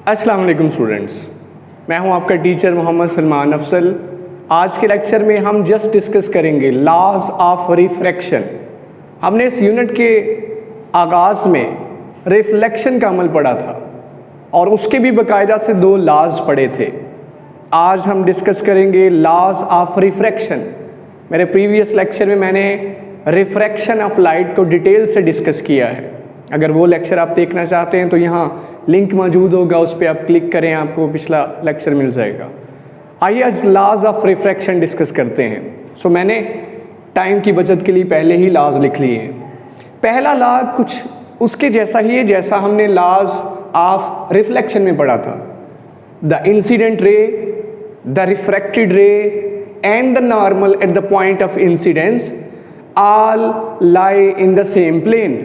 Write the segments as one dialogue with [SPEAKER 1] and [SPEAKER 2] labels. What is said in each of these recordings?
[SPEAKER 1] अस्सलाम वालेकुम स्टूडेंट्स, मैं हूं आपका टीचर मोहम्मद सलमान अफसल। आज के लेक्चर में हम जस्ट डिस्कस करेंगे लॉज ऑफ रिफ्रैक्शन। हमने इस यूनिट के आगाज़ में रिफ्लेक्शन का अमल पढ़ा था और उसके भी बाकायदा से 2 लॉज पढ़े थे। आज हम डिस्कस करेंगे लॉज ऑफ रिफ्रैक्शन। मेरे प्रीवियस लेक्चर में मैंने रिफ्रैक्शन ऑफ लाइट को डिटेल से डिस्कस किया है। अगर वो लेक्चर आप देखना चाहते हैं तो यहाँ लिंक मौजूद होगा, उस पर आप क्लिक करें, आपको पिछला लेक्चर मिल जाएगा। आइए आज लॉज ऑफ रिफ्रैक्शन डिस्कस करते हैं। मैंने टाइम की बचत के लिए पहले ही लॉज लिख लिए हैं। पहला लॉ कुछ उसके जैसा ही है जैसा हमने लॉज ऑफ रिफ्लेक्शन में पढ़ा था। The incident ray, the refracted ray and the normal at the point of incidence all lie in the same plane.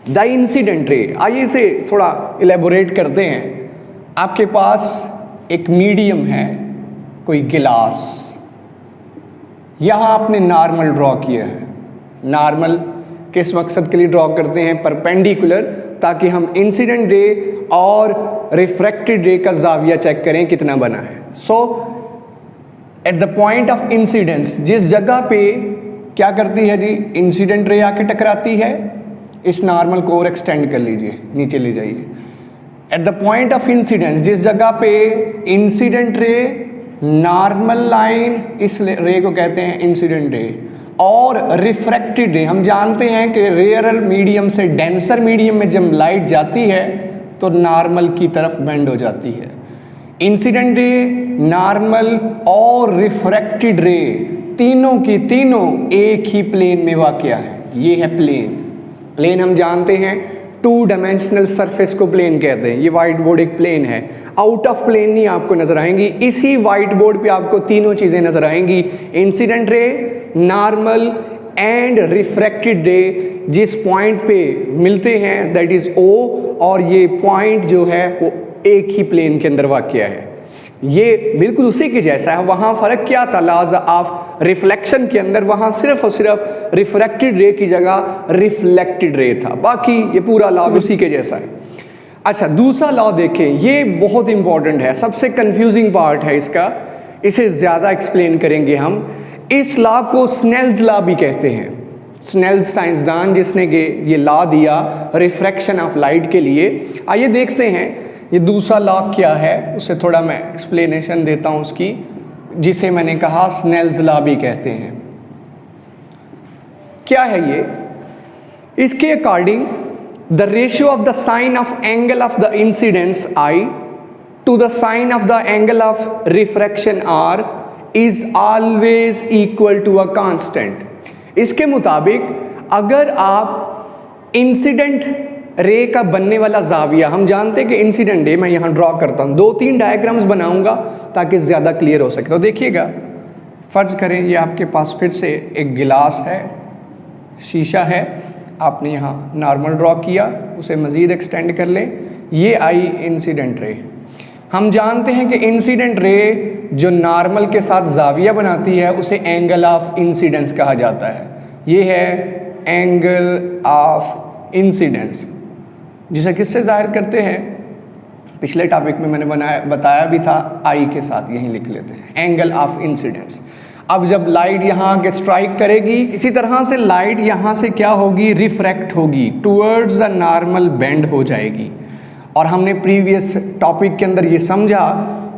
[SPEAKER 1] The incident ray, आइए इसे थोड़ा इलेबोरेट करते हैं। आपके पास एक मीडियम है, कोई गिलास, यहाँ आपने नॉर्मल ड्रॉ किया है। नॉर्मल किस मकसद के लिए ड्रॉ करते हैं? परपेंडिकुलर, ताकि हम इंसिडेंट रे और रिफ्रैक्टेड रे का जाविया चेक करें कितना बना है। Eight the point of incidence, जिस जगह पे क्या करती है जी, इंसिडेंट रे आके टकराती है, इस नॉर्मल को और एक्सटेंड कर लीजिए, नीचे ले जाइए। Eight the point of incidence, जिस जगह पे इंसिडेंट रे, नॉर्मल लाइन, इस रे को कहते हैं इंसिडेंट रे, और रिफ्रैक्टेड रे। हम जानते हैं कि रेयरर मीडियम से डेंसर मीडियम में जब लाइट जाती है तो नॉर्मल की तरफ बेंड हो जाती है। इंसिडेंट रे, नॉर्मल और रिफ्रैक्टेड रे तीनों की तीनों एक ही प्लेन में वाक़या है। ये है प्लेन। प्लेन हम जानते हैं 2 डायमेंशनल सरफेस को प्लेन कहते हैं। ये वाइट बोर्ड एक प्लेन है। आउट ऑफ प्लेन नहीं आपको नजर आएंगी, इसी वाइट बोर्ड पे आपको तीनों चीजें नजर आएंगी, incident ray, normal and refracted रे। जिस पॉइंट पे मिलते हैं दैट इज O, और ये पॉइंट जो है वो एक ही प्लेन के अंदर वाक़या है। ये बिल्कुल उसी के जैसा है। वहाँ फ़र्क क्या था लॉज ऑफ रिफ्लेक्शन के अंदर? वहाँ सिर्फ और सिर्फ रिफ्रैक्टेड रे की जगह रिफ्लेक्टेड रे था, बाकी ये पूरा लॉ उसी के जैसा है। अच्छा, दूसरा लॉ देखें, ये बहुत इंपॉर्टेंट है, सबसे कंफ्यूजिंग पार्ट है इसका, इसे ज़्यादा एक्सप्लेन करेंगे हम। इस लॉ को स्नेल्स लॉ भी कहते हैं। स्नेल्स साइंसदान जिसने ये लॉ दिया रिफ्रैक्शन ऑफ लाइट के लिए। आइए देखते हैं ये दूसरा लॉ क्या है, उससे थोड़ा मैं एक्सप्लेनेशन देता हूँ उसकी, जिसे मैंने कहा स्नेल्स लॉ भी कहते हैं। क्या है ये? इसके according the ratio of the sine of angle of the incidence I to the sine of the angle of refraction R is always equal to a constant. इसके मुताबिक अगर आप इंसिडेंट रे का बनने वाला जाविया, हम जानते हैं कि इंसिडेंट रे, मैं यहाँ ड्रॉ करता हूँ, 2-3 डायग्राम्स बनाऊंगा ताकि ज़्यादा क्लियर हो सके। तो देखिएगा, फ़र्ज़ करें ये आपके पास फिर से एक गिलास है, शीशा है, आपने यहाँ नॉर्मल ड्रॉ किया, उसे मज़ीद एक्सटेंड कर लें, ये आई इंसिडेंट रे। हम जानते हैं कि इंसिडेंट रे जो नॉर्मल के साथ जाविया बनाती है उसे एंगल ऑफ इंसिडेंस कहा जाता है। ये है एंगल ऑफ इंसिडेंस, जिसे किससे ज़ाहिर करते हैं? पिछले टॉपिक में मैंने बताया भी था, आई के साथ यहीं लिख लेते हैं, एंगल ऑफ इंसिडेंस। अब जब लाइट यहाँ के स्ट्राइक करेगी, इसी तरह से लाइट यहाँ से क्या होगी? रिफ्रैक्ट होगी, टूवर्ड्स द नॉर्मल बेंड हो जाएगी। और हमने प्रीवियस टॉपिक के अंदर ये समझा,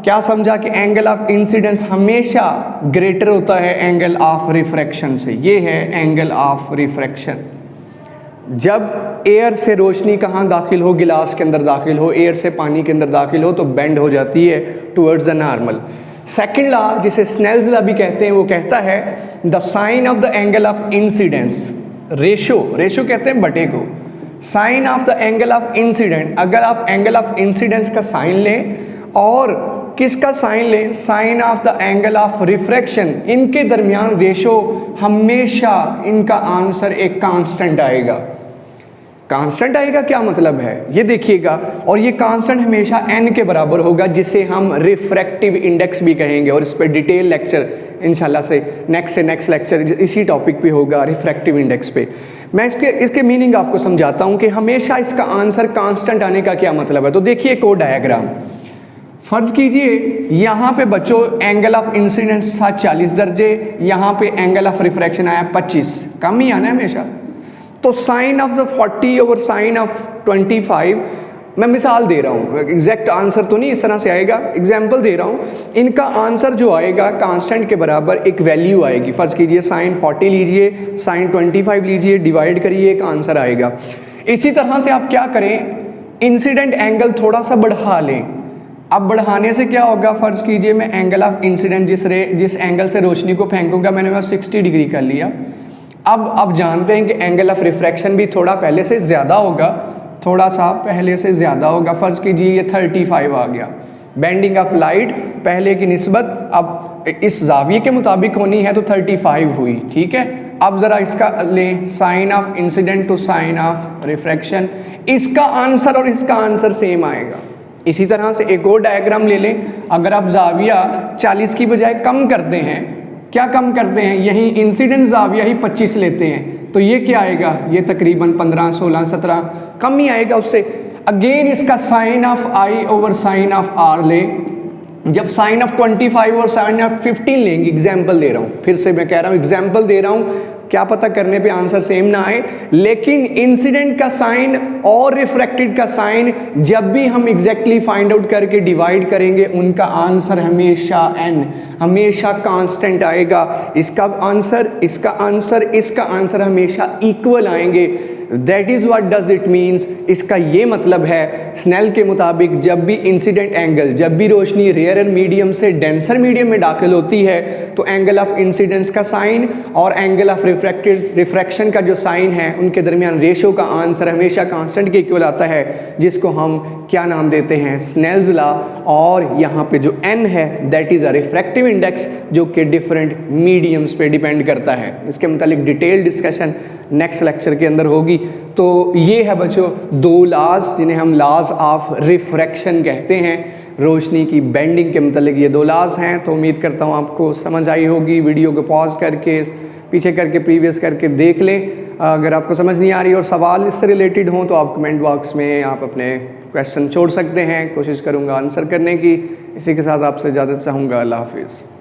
[SPEAKER 1] क्या समझा? कि एंगल ऑफ इंसिडेंस हमेशा ग्रेटर होता है एंगल ऑफ रिफ्रैक्शन से। ये है एंगल ऑफ रिफ्रैक्शन। जब एयर से रोशनी कहाँ दाखिल हो, गिलास के अंदर दाखिल हो, एयर से पानी के अंदर दाखिल हो, तो बेंड हो जाती है towards the normal. Second law, जिसे स्नेल्स लॉ भी कहते हैं, वो कहता है the sine of the angle of incidence, ratio कहते हैं बटे को, sine of the angle of incident. अगर आप एंगल ऑफ इंसिडेंस का साइन लें और किसका साइन लें? Sine of the angle of refraction, इनके दरमियान रेशो हमेशा, इनका आंसर एक कांस्टेंट आएगा। कांस्टेंट आएगा क्या मतलब है ये देखिएगा, और ये कांस्टेंट हमेशा n के बराबर होगा, जिसे हम रिफ्रैक्टिव इंडेक्स भी कहेंगे, और इस पर डिटेल लेक्चर इंशाल्लाह से नेक्स्ट लेक्चर इसी टॉपिक पे होगा, रिफ्रैक्टिव इंडेक्स पे। मैं इसके मीनिंग आपको समझाता हूँ कि हमेशा इसका आंसर कांस्टेंट आने का क्या मतलब है। तो देखिए एक और डायग्राम, फर्ज कीजिए यहाँ पे बच्चों एंगल ऑफ इंसिडेंस था 40 दर्जे, यहाँ पे एंगल ऑफ रिफ्रैक्शन आया 25, कम ही आना है हमेशा। तो sine of the 40 over sine of 25, मैं मिसाल दे रहा हूँ, एग्जैक्ट आंसर तो नहीं इस तरह से आएगा, एग्जाम्पल दे रहा हूँ। इनका आंसर जो आएगा कांस्टेंट के बराबर एक वैल्यू आएगी। फर्ज कीजिए साइन 40 लीजिए, साइन 25 लीजिए, डिवाइड करिए, एक आंसर आएगा। इसी तरह से आप क्या करें, इंसिडेंट एंगल थोड़ा सा बढ़ा लें। अब बढ़ाने से क्या होगा, फर्ज कीजिए मैं एंगल ऑफ इंसिडेंट जिस एंगल से रोशनी को फेंकूंगा मैंने वह 60 डिग्री कर लिया। अब जानते हैं कि एंगल ऑफ रिफ्रैक्शन भी थोड़ा पहले से ज़्यादा होगा, थोड़ा सा पहले से ज़्यादा होगा। फ़र्ज़ कीजिए ये 35 आ गया। बेंडिंग ऑफ लाइट पहले की निस्बत अब इस जाविये के मुताबिक होनी है तो 35 हुई, ठीक है। अब ज़रा इसका लें, sine of incident to sine of refraction, इसका आंसर और इसका आंसर सेम आएगा। इसी तरह से एक और डायग्राम ले लें, अगर आप जाविया 40 की बजाय कम करते हैं, क्या कम करते हैं, यही इंसिडेंट जाविया ही 25 लेते हैं, तो ये क्या आएगा, ये तकरीबन 15, 16, 17 कम ही आएगा उससे। अगेन इसका sine of I over sine of R ले, जब साइन ऑफ 25 और साइन ऑफ 15 लेंगे, एग्जाम्पल दे रहा हूँ, फिर से मैं कह रहा हूँ एग्जाम्पल दे रहा हूँ, क्या पता करने पे आंसर सेम ना आए, लेकिन इंसिडेंट का साइन और रिफ्रैक्टेड का साइन जब भी हम एग्जैक्टली फाइंड आउट करके डिवाइड करेंगे उनका आंसर हमेशा n, हमेशा कांस्टेंट आएगा। इसका आंसर, इसका आंसर, इसका आंसर हमेशा इक्वल आएंगे। That is what does it means, इसका ये मतलब है स्नेल के मुताबिक जब भी इंसिडेंट एंगल, जब भी रोशनी रेयर मीडियम से डेंसर मीडियम में दाखिल होती है तो एंगल ऑफ इंसिडेंस का साइन और एंगल ऑफ रिफ्रैक्शन का जो साइन है उनके दरमियान रेशो का आंसर हमेशा कांस्टेंट के इक्वल आता है, जिसको हम क्या नाम देते हैं, स्नेल्स लॉ। और यहाँ पे जो n है that is a refractive index जो कि डिफरेंट मीडियम्स पे डिपेंड करता है। इसके मतलब डिटेल डिस्कशन नेक्स्ट लेक्चर के अंदर होगी। तो ये है बच्चों दो लॉज जिन्हें हम लॉज ऑफ रिफ्रैक्शन कहते हैं। रोशनी की बेंडिंग के मतलब ये दो लॉज हैं। तो उम्मीद करता हूँ आपको समझ आई होगी। वीडियो को पॉज करके पीछे करके प्रीवियस करके देख लें। अगर आपको समझ नहीं आ रही और सवाल इससे रिलेटेड हों तो आप कमेंट बॉक्स में आप अपने क्वेश्चन छोड़ सकते हैं, कोशिश करूँगा आंसर करने की। इसी के साथ आपसे इजाज़त चाहूँगा। अल्लाह हाफिज़।